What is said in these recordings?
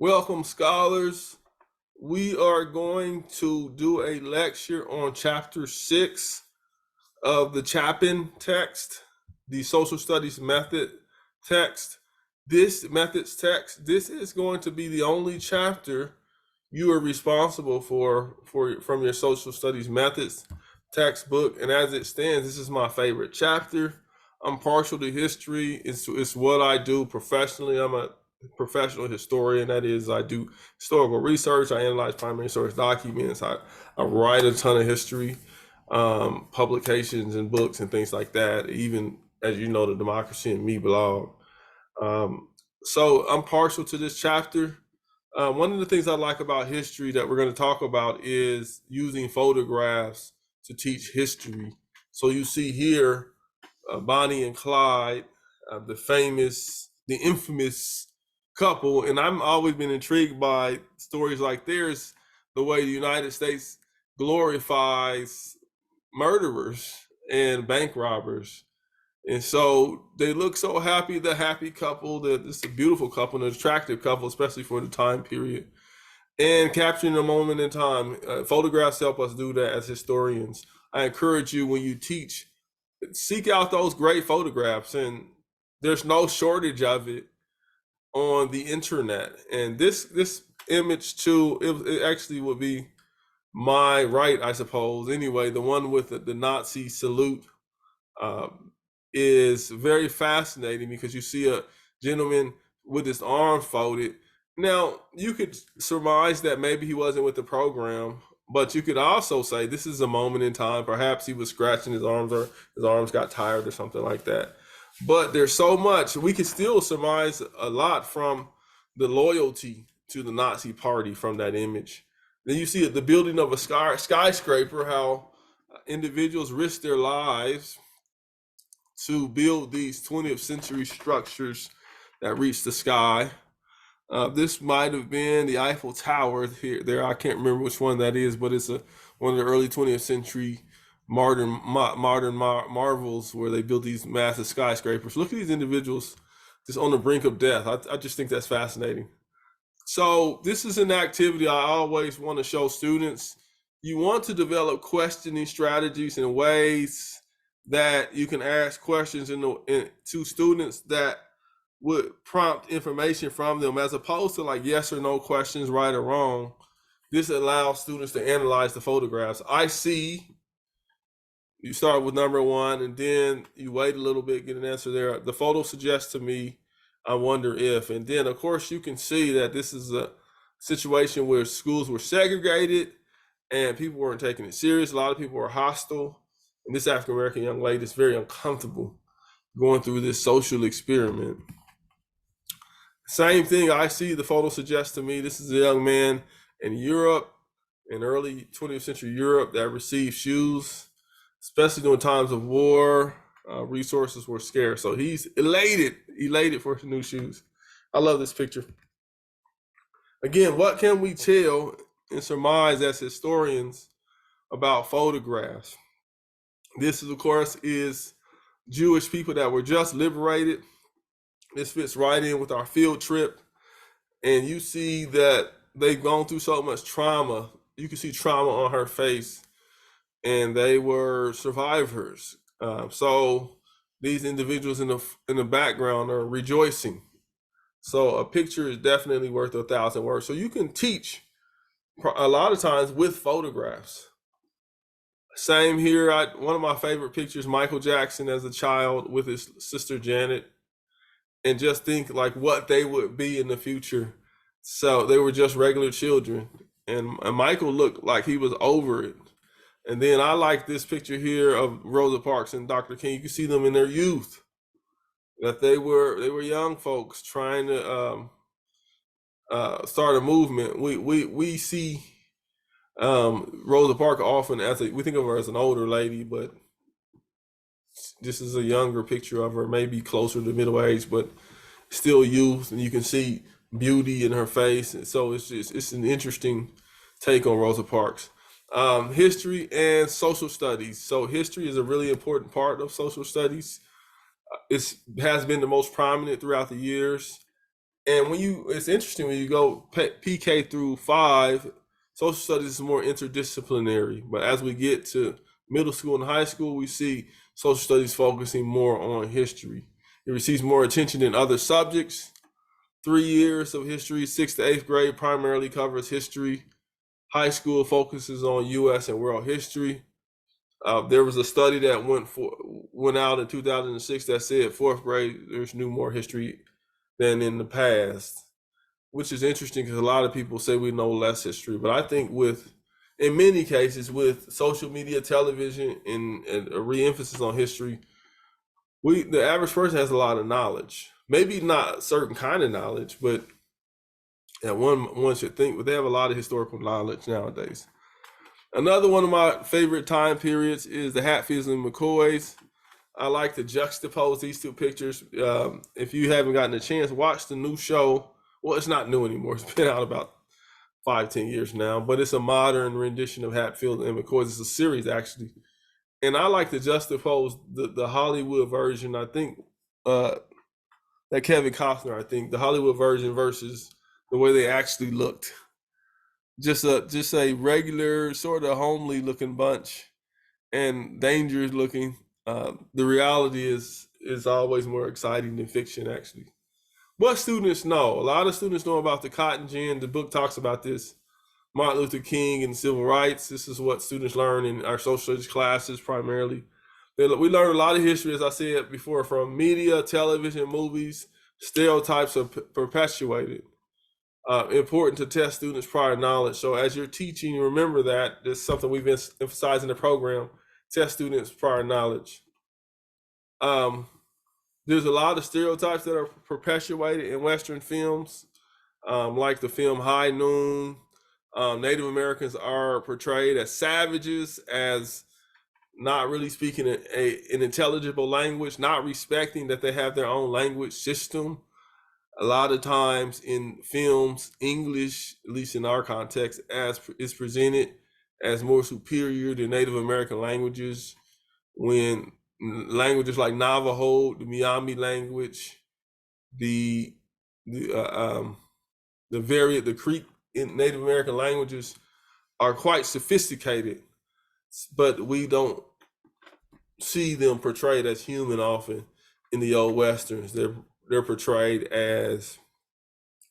Welcome, scholars. We are going to do a lecture on chapter 6 of the Chapin text, the social studies method text. This methods text, this is going to be the only chapter you are responsible for from your social studies methods textbook. And as it stands, this is my favorite chapter. I'm partial to history. It's what I do professionally. I'm a professional historian. That is, I do historical research. I analyze primary source documents. I write a ton of history, publications and books and things like that. Even, as you know, the Democracy and Me blog. Um, so I'm partial to this chapter. One of the things I like about history that we're going to talk about is using photographs to teach history. So you see here Bonnie and Clyde, the infamous couple, and I've always been intrigued by stories like theirs, the way the United States glorifies murderers and bank robbers. And so they look so happy, the happy couple, that it's a beautiful couple, an attractive couple, especially for the time period. And capturing a moment in time. Photographs help us do that as historians. I encourage you when you teach, seek out those great photographs, and there's no shortage of it on the internet. And this image too, it actually would be my right, I suppose. Anyway, the one with the Nazi salute um, is very fascinating because you see a gentleman with his arm folded. Now, you could surmise that maybe he wasn't with the program, but you could also say this is a moment in time. Perhaps he was scratching his arms or his arms got tired or something like that. But there's so much. We can still surmise a lot from the loyalty to the Nazi party from that image. Then you see the building of a skyscraper, how individuals risk their lives to build these 20th century structures that reach the sky. This might have been the Eiffel Tower here. There, I can't remember which one that is, but it's one of the early 20th century modern marvels where they built these massive skyscrapers. Look at these individuals just on the brink of death. I just think that's fascinating. So this is an activity I always want to show students. You want to develop questioning strategies and ways that you can ask questions to students that would prompt information from them, as opposed to like yes or no questions, right or wrong. This allows students to analyze the photographs. I see. You start with number one, and then you wait a little bit, get an answer there. The photo suggests to me, I wonder if, and then of course you can see that this is a situation where schools were segregated and people weren't taking it serious. A lot of people were hostile, and this African American young lady is very uncomfortable going through this social experiment. Same thing, I see the photo suggests to me this is a young man in Europe, in early 20th century Europe, that received shoes, especially during times of war. Resources were scarce, so he's elated for his new shoes. I love this picture. Again, what can we tell and surmise as historians about photographs? This is, of course, is Jewish people that were just liberated. This fits right in with our field trip, and you see that they've gone through so much trauma. You can see trauma on her face, and they were survivors. So these individuals in the background are rejoicing. So a picture is definitely worth 1,000 words. So you can teach a lot of times with photographs. Same here. One of my favorite pictures, Michael Jackson as a child with his sister Janet, and just think like what they would be in the future. So they were just regular children, and Michael looked like he was over it. And then I like this picture here of Rosa Parks and Dr. King. You can see them in their youth, that they were young folks trying to start a movement. We see Rosa Parks often we think of her as an older lady, but this is a younger picture of her, maybe closer to middle age, but still youth, and you can see beauty in her face. And so it's an interesting take on Rosa Parks. History and social studies. So history is a really important part of social studies. It has been the most prominent throughout the years. And it's interesting when you go PK through 5, social studies is more interdisciplinary. But as we get to middle school and high school, we see social studies focusing more on history. It receives more attention than other subjects. 3 years of history, 6th to 8th grade primarily covers history. High school focuses on U.S. and world history. There was a study that went out in 2006 that said 4th grade there's more history than in the past, which is interesting because a lot of people say we know less history. But I think in many cases, with social media, television, and a re-emphasis on history, the average person has a lot of knowledge. Maybe not a certain kind of knowledge, but one should think, but they have a lot of historical knowledge nowadays. Another one of my favorite time periods is the Hatfields and McCoys. I like to juxtapose these two pictures. If you haven't gotten a chance, watch the new show. Well, it's not new anymore. It's been out about 5-10 years now, but it's a modern rendition of Hatfield and McCoys. It's a series, actually. And I like to juxtapose the Hollywood version. I think that Kevin Costner, I think the Hollywood version versus the way they actually looked. Just a regular, sort of homely looking bunch and dangerous looking. The reality is always more exciting than fiction, actually. What students know? A lot of students know about the cotton gin. The book talks about this. Martin Luther King and civil rights. This is what students learn in our social studies classes primarily. We learn a lot of history, as I said before, from media, television, movies. Stereotypes are perpetuated. Important to test students' prior knowledge. So as you're teaching, remember that. That's something we've been emphasizing in the program. Test students' prior knowledge. There's a lot of stereotypes that are perpetuated in Western films, like the film High Noon. Native Americans are portrayed as savages, as not really speaking an intelligible language, not respecting that they have their own language system. A lot of times in films, English, at least in our context, as is presented as more superior to Native American languages, when languages like Navajo, the Miami language, the the Creek in Native American languages are quite sophisticated, but we don't see them portrayed as human often in the old westerns. They're portrayed as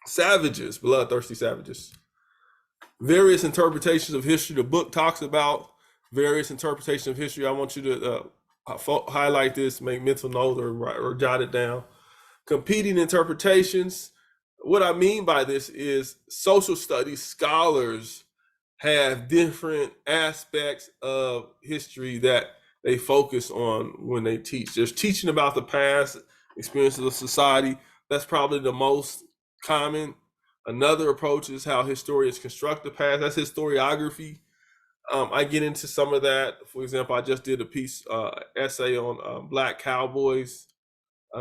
savages, bloodthirsty savages. Various interpretations of history. The book talks about various interpretations of history. I want you to highlight this, make mental notes, or jot it down. Competing interpretations. What I mean by this is social studies scholars have different aspects of history that they focus on when they teach. There's teaching about the past experiences of society. That's probably the most common. Another approach is how historians construct the past. That's historiography. I get into some of that. For example, I just did a essay on Black cowboys.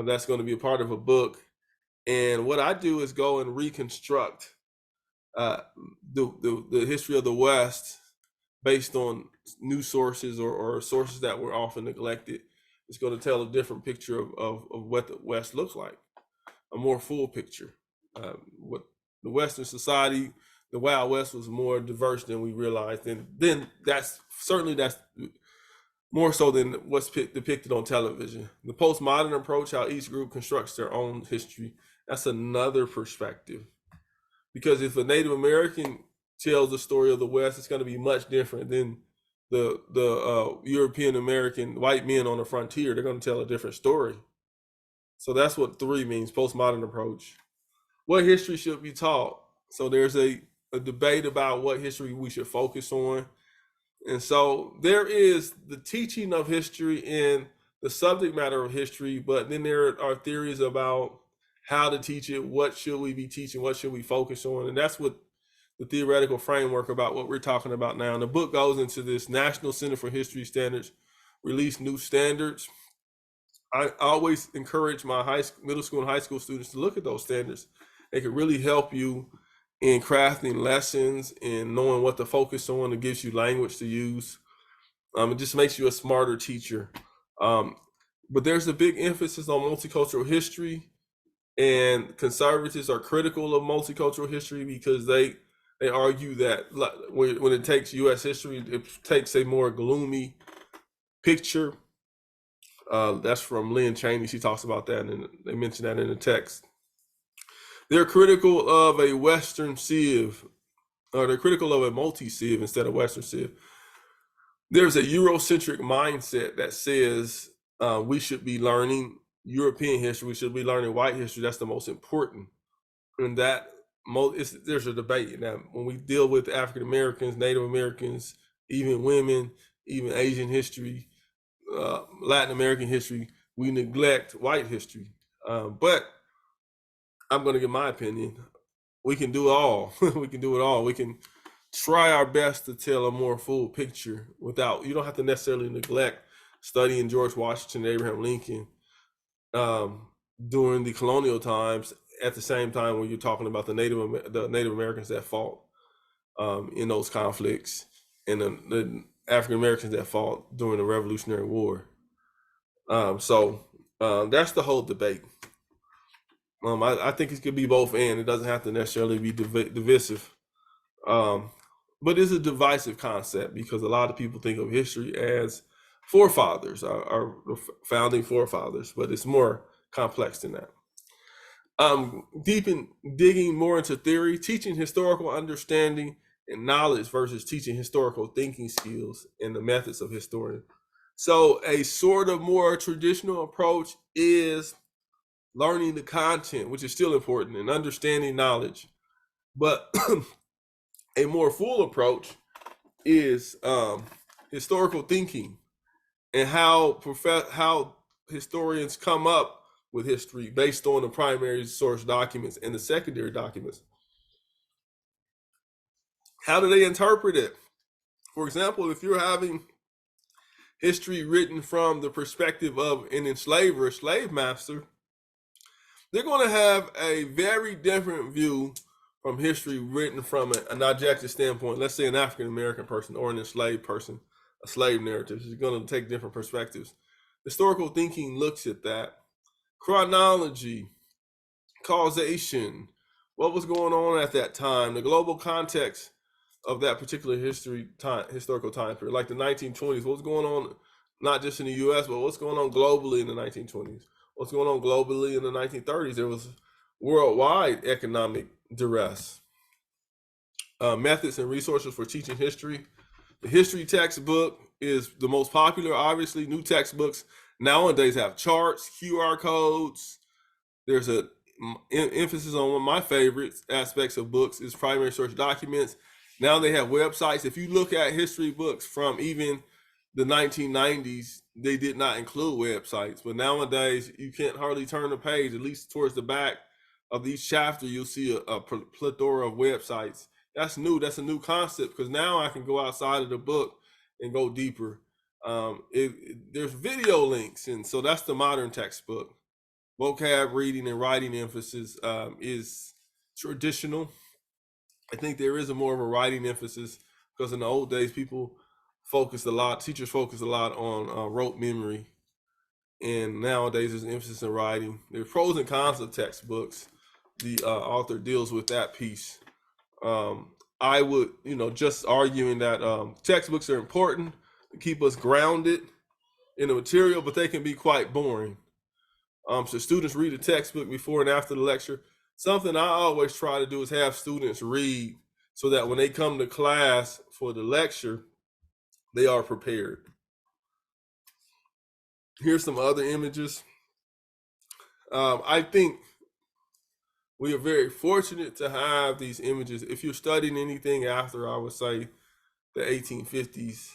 That's going to be a part of a book. And what I do is go and reconstruct uh, the history of the West based on new sources or sources that were often neglected. It's going to tell a different picture of what the West looks like, a more full picture. What the Western society, the Wild West, was more diverse than we realized, and then that's more so than what's depicted on television. The postmodern approach, how each group constructs their own history, that's another perspective. Because if a Native American tells the story of the West, it's going to be much different than the European American white men on the frontier. They're going to tell a different story. So that's what 3 means, postmodern approach. What history should be taught? So there's a debate about what history we should focus on. And so there is the teaching of history and the subject matter of history, but then there are theories about how to teach it, what should we be teaching, what should we focus on, and that's what the theoretical framework about what we're talking about now. And the book goes into this. National Center for History Standards release new standards. I always encourage my middle school and high school students to look at those standards. They could really help you in crafting lessons and knowing what to focus on. It gives you language to use. It just makes you a smarter teacher. But there's a big emphasis on multicultural history And conservatives are critical of multicultural history because they argue that when it takes U.S. history, it takes a more gloomy picture. That's from Lynn Cheney. She talks about that, and they mention that in the text. They're critical of a Western sieve, or they're critical of a multi-sieve instead of Western sieve. There's a Eurocentric mindset that says we should be learning European history, we should be learning white history. That's the most important. And that there's a debate now when we deal with African Americans, Native Americans, even women, even Asian history, Latin American history. We neglect white history, but I'm going to give my opinion. We can do it all. We can do it all. We can try our best to tell a more full picture without. You don't have to necessarily neglect studying George Washington, Abraham Lincoln um, during the colonial times. At the same time, when you're talking about the Native Americans that fought in those conflicts, and the African Americans that fought during the Revolutionary War. So that's the whole debate. I think it could be both and. It doesn't have to necessarily be divisive. But it's a divisive concept because a lot of people think of history as forefathers, our founding forefathers, but it's more complex than that. Digging more into theory, teaching historical understanding and knowledge versus teaching historical thinking skills and the methods of historian. So a sort of more traditional approach is learning the content, which is still important, and understanding knowledge. But a more full approach is historical thinking and how historians come up with history based on the primary source documents and the secondary documents. How do they interpret it? For example, if you're having history written from the perspective of an enslaver, a slave master, they're going to have a very different view from history written from an objective standpoint. Let's say an African American person or an enslaved person, a slave narrative is going to take different perspectives. Historical thinking looks at that. Chronology, causation, what was going on at that time, the global context of that particular historical time period, like the 1920s. What's going on, not just in the U.S., but what's going on globally in the 1920s? What's going on globally in the 1930s? There was worldwide economic duress. Methods and resources for teaching history. The history textbook is the most popular. Obviously, new textbooks nowadays have charts, QR codes. There's a emphasis on one of my favorite aspects of books is primary source documents. Now they have websites. If you look at history books from even the 1990s, they did not include websites. But nowadays, you can't hardly turn the page, at least towards the back of each chapter, you'll see a plethora of websites. That's new. That's a new concept because now I can go outside of the book and go deeper. There's video links, and so that's the modern textbook. Vocab, reading, and writing emphasis is traditional. I think there is a more of a writing emphasis because in the old days, teachers focused a lot on rote memory. And nowadays, there's an emphasis in writing. There are pros and cons of textbooks. The author deals with that piece. I would, just arguing that textbooks are important to keep us grounded in the material, but they can be quite boring. So students read a textbook before and after the lecture. Something I always try to do is have students read so that when they come to class for the lecture, they are prepared. Here's some other images. I think we are very fortunate to have these images. If you're studying anything after, I would say, the 1850s,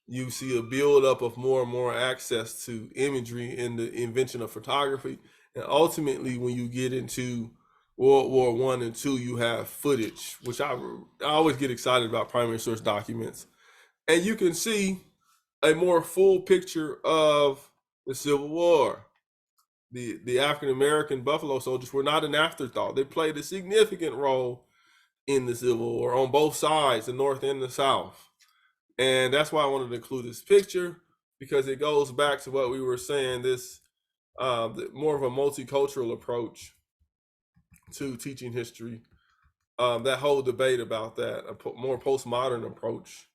you see a buildup of more and more access to imagery in the invention of photography. And ultimately, when you get into World War I and II, you have footage, which I always get excited about primary source documents. And you can see a more full picture of the Civil War. The African American Buffalo Soldiers were not an afterthought. They played a significant role in the Civil War on both sides, the North and the South. And that's why I wanted to include this picture, because it goes back to what we were saying, this more of a multicultural approach to teaching history. That whole debate about that, more postmodern approach,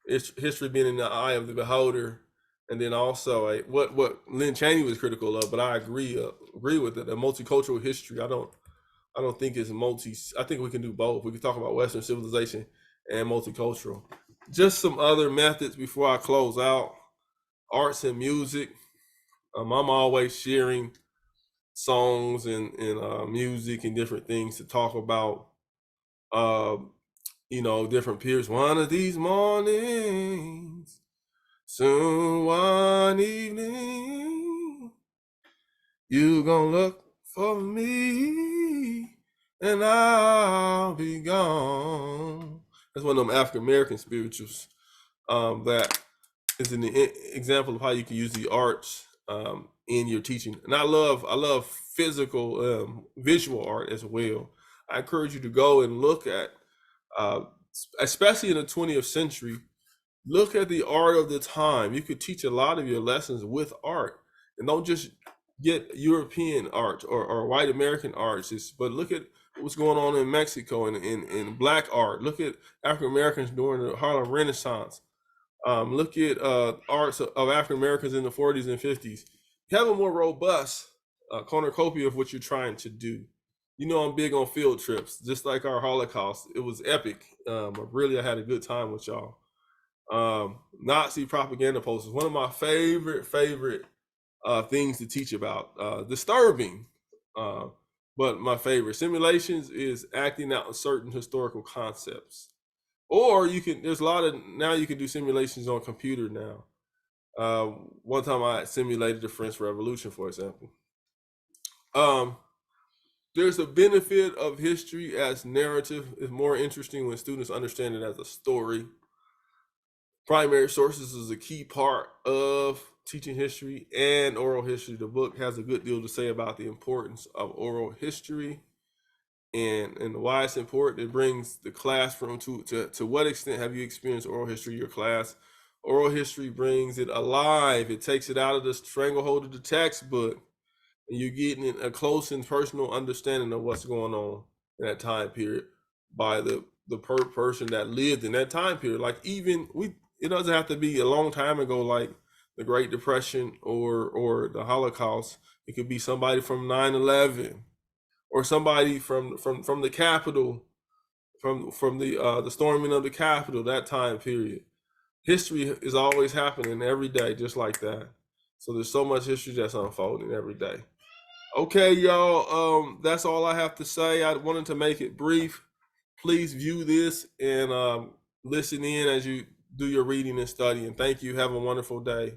it's history being in the eye of the beholder, and then also what Lynn Chaney was critical of, but I agree with it. A multicultural history. I don't think it's multi. I think we can do both. We can talk about Western civilization and multicultural. Just some other methods before I close out. Arts and music. I'm always sharing songs and music and different things to talk about. Uh, different peers. One of these mornings, soon one evening, you gonna look for me, and I'll be gone. That's one of them African American spirituals. That is an example of how you can use the arts in your teaching. And I love physical, visual art as well. I encourage you to go and look at, uh, especially in the 20th century, look at the art of the time. You could teach a lot of your lessons with art, and don't just get European art or white American arts. But look at what's going on in Mexico and in Black art. Look at African Americans during the Harlem Renaissance. Look at arts of African Americans in the 40s and 50s. You have a more robust cornucopia of what you're trying to do. I'm big on field trips, just like our Holocaust. It was epic. I had a good time with y'all. Nazi propaganda posters. One of my favorite things to teach about. Disturbing, uh, but my favorite. Simulations is acting out certain historical concepts. Or there's a lot of, now you can do simulations on computer now. Uh, One time I simulated the French Revolution, for example. Um, there's a benefit of history as narrative. It's more interesting when students understand it as a story. Primary sources is a key part of teaching history and oral history. The book has a good deal to say about the importance of oral history and why it's important. It brings the classroom to what extent have you experienced oral history in your class. Oral history brings it alive. It takes it out of the stranglehold of the textbook, and you're getting a close and personal understanding of what's going on in that time period by the person that lived in that time period. Like, it doesn't have to be a long time ago, like the Great Depression or the Holocaust. It could be somebody from 9/11, or somebody from the Capitol, from the storming of the Capitol, that time period. History is always happening every day, just like that. So there's so much history that's unfolding every day. Okay, y'all. That's all I have to say. I wanted to make it brief. Please view this and listen in as you do your reading and studying. Thank you. Have a wonderful day.